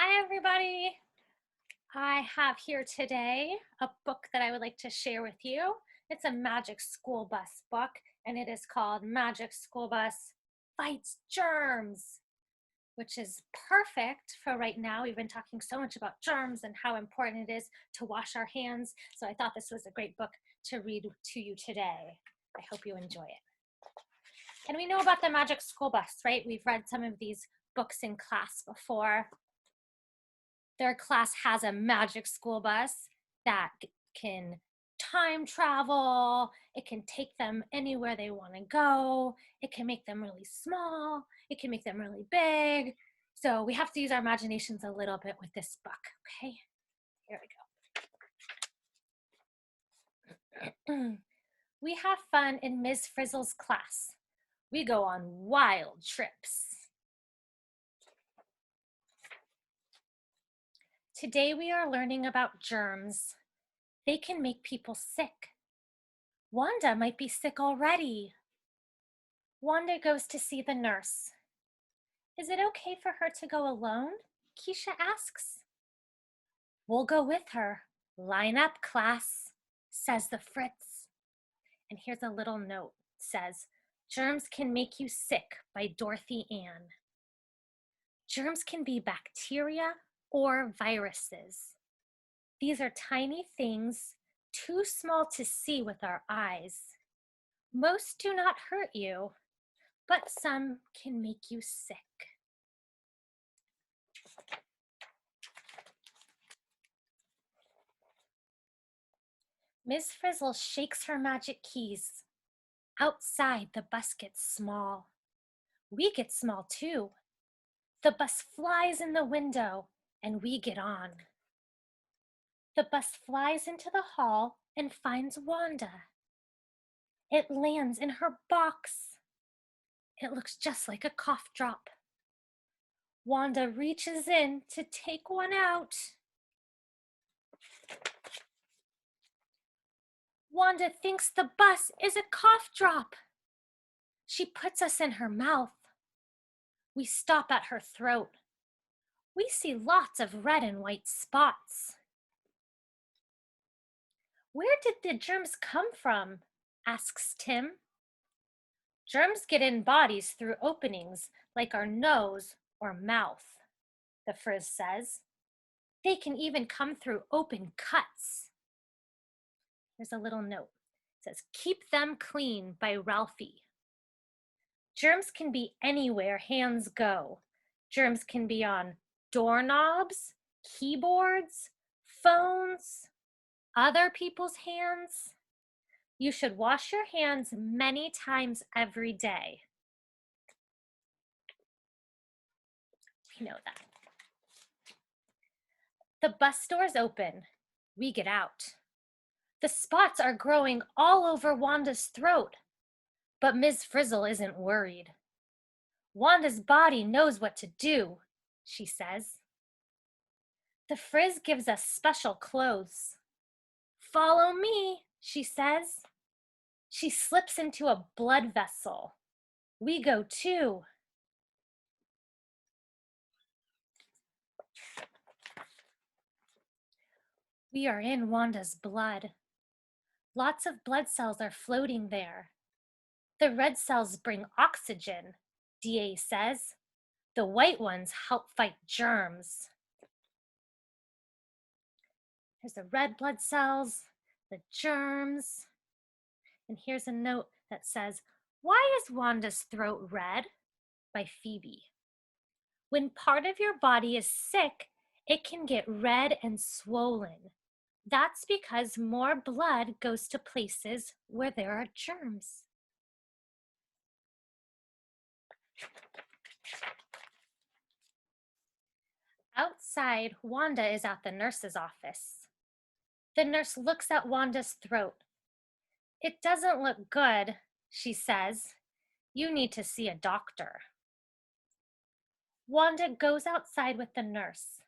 Hi, everybody. I have here today a book that I would like to share with you. It's a Magic School Bus book, and it is called Magic School Bus Fights Germs, which is perfect for right now. We've been talking so much about germs and how important it is to wash our hands. So I thought this was a great book to read to you today. I hope you enjoy it. And we know about the Magic School Bus, right? We've read some of these books in class before. Their class has a magic school bus that can time travel. It can take them anywhere they want to go. It can make them really small. It can make them really big. So we have to use our imaginations a little bit with this book, okay? Here we go. We have fun in Ms. Frizzle's class. We go on wild trips. Today we are learning about germs. They can make people sick. Wanda might be sick already. Wanda goes to see the nurse. Is it okay for her to go alone? Keisha asks. We'll go with her. Line up, class, says the Fritz. And here's a little note. It says, Germs Can Make You Sick by Dorothy Ann. Germs can be bacteria or viruses. These are tiny things, too small to see with our eyes. Most do not hurt you, but some can make you sick. Miss Frizzle shakes her magic keys. Outside, the bus gets small. We get small too. The bus flies in the window and we get on. The bus flies into the hall and finds Wanda. It lands in her box. It looks just like a cough drop. Wanda reaches in to take one out. Wanda thinks the bus is a cough drop. She puts us in her mouth. We stop at her throat. We see lots of red and white spots. Where did the germs come from? Asks Tim. Germs get in bodies through openings like our nose or mouth, the Frizz says. They can even come through open cuts. There's a little note. It says, Keep Them Clean by Ralphie. Germs can be anywhere hands go. Germs can be on doorknobs, keyboards, phones, other people's hands. You should wash your hands many times every day. We know that. The bus doors open. We get out. The spots are growing all over Wanda's throat, but Ms. Frizzle isn't worried. Wanda's body knows what to do, she says. The Frizz gives us special clothes. Follow me, she says. She slips into a blood vessel. We go too. We are in Wanda's blood. Lots of blood cells are floating there. The red cells bring oxygen, DA says. The white ones help fight germs. There's the red blood cells, the germs. And here's a note that says, Why is Wanda's throat red? By Phoebe. When part of your body is sick, it can get red and swollen. That's because more blood goes to places where there are germs. Outside, Wanda is at the nurse's office. The nurse looks at Wanda's throat. It doesn't look good, she says. You need to see a doctor. Wanda goes outside with the nurse.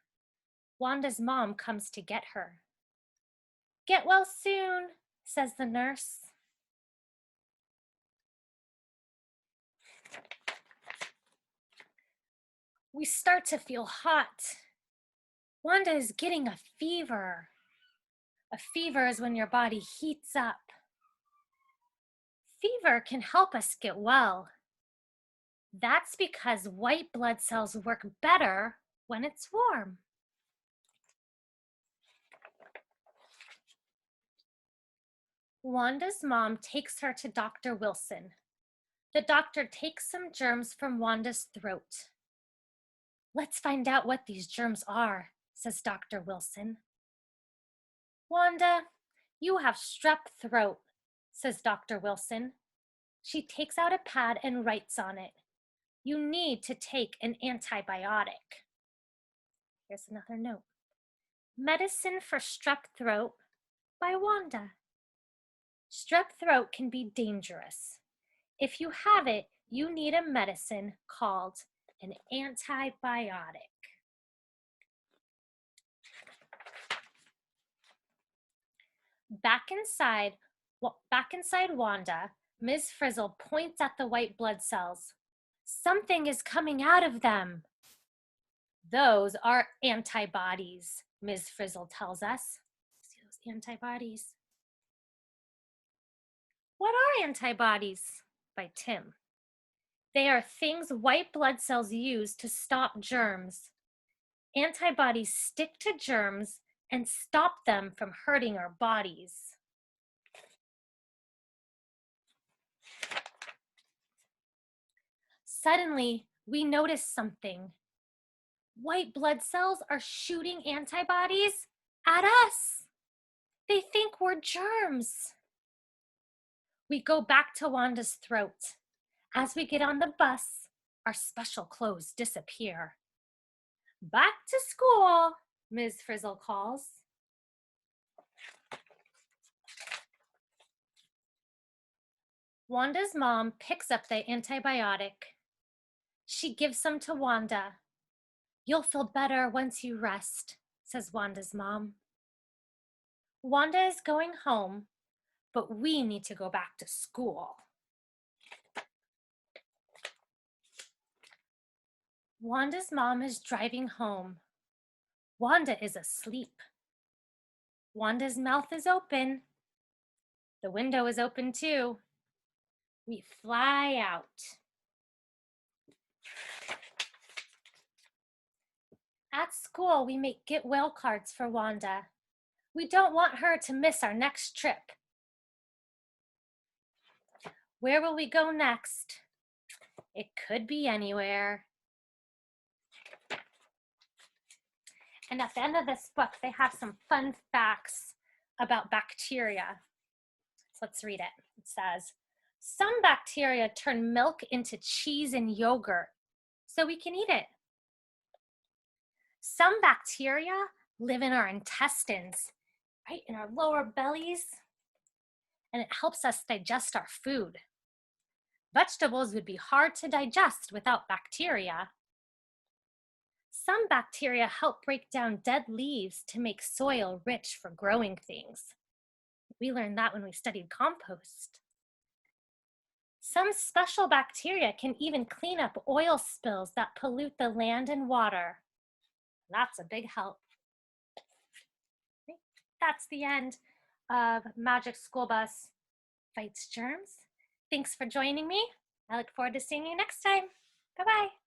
Wanda's mom comes to get her. Get well soon, says the nurse. We start to feel hot. Wanda is getting a fever. A fever is when your body heats up. Fever can help us get well. That's because white blood cells work better when it's warm. Wanda's mom takes her to Dr. Wilson. The doctor takes some germs from Wanda's throat. Let's find out what these germs are, says Dr. Wilson. Wanda, you have strep throat, says Dr. Wilson. She takes out a pad and writes on it. You need to take an antibiotic. Here's another note. Medicine for strep throat by Wanda. Strep throat can be dangerous. If you have it, you need a medicine called an antibiotic. Back inside Wanda, Ms. Frizzle points at the white blood cells. Something is coming out of them. Those are antibodies, Ms. Frizzle tells us. See those antibodies? What are antibodies? By Tim. They are things white blood cells use to stop germs. Antibodies stick to germs and stop them from hurting our bodies. Suddenly, we notice something. White blood cells are shooting antibodies at us. They think we're germs. We go back to Wanda's throat. As we get on the bus, our special clothes disappear. Back to school, Ms. Frizzle calls. Wanda's mom picks up the antibiotic. She gives some to Wanda. You'll feel better once you rest, says Wanda's mom. Wanda is going home, but we need to go back to school. Wanda's mom is driving home. Wanda is asleep. Wanda's mouth is open. The window is open too. We fly out. At school, we make get well cards for Wanda. We don't want her to miss our next trip. Where will we go next? It could be anywhere. And at the end of this book, they have some fun facts about bacteria. So let's read it. It says, some bacteria turn milk into cheese and yogurt so we can eat it. Some bacteria live in our intestines, right in our lower bellies, and it helps us digest our food. Vegetables would be hard to digest without bacteria. Some bacteria help break down dead leaves to make soil rich for growing things. We learned that when we studied compost. Some special bacteria can even clean up oil spills that pollute the land and water. That's a big help. That's the end of Magic School Bus Fights Germs. Thanks for joining me. I look forward to seeing you next time. Bye-bye.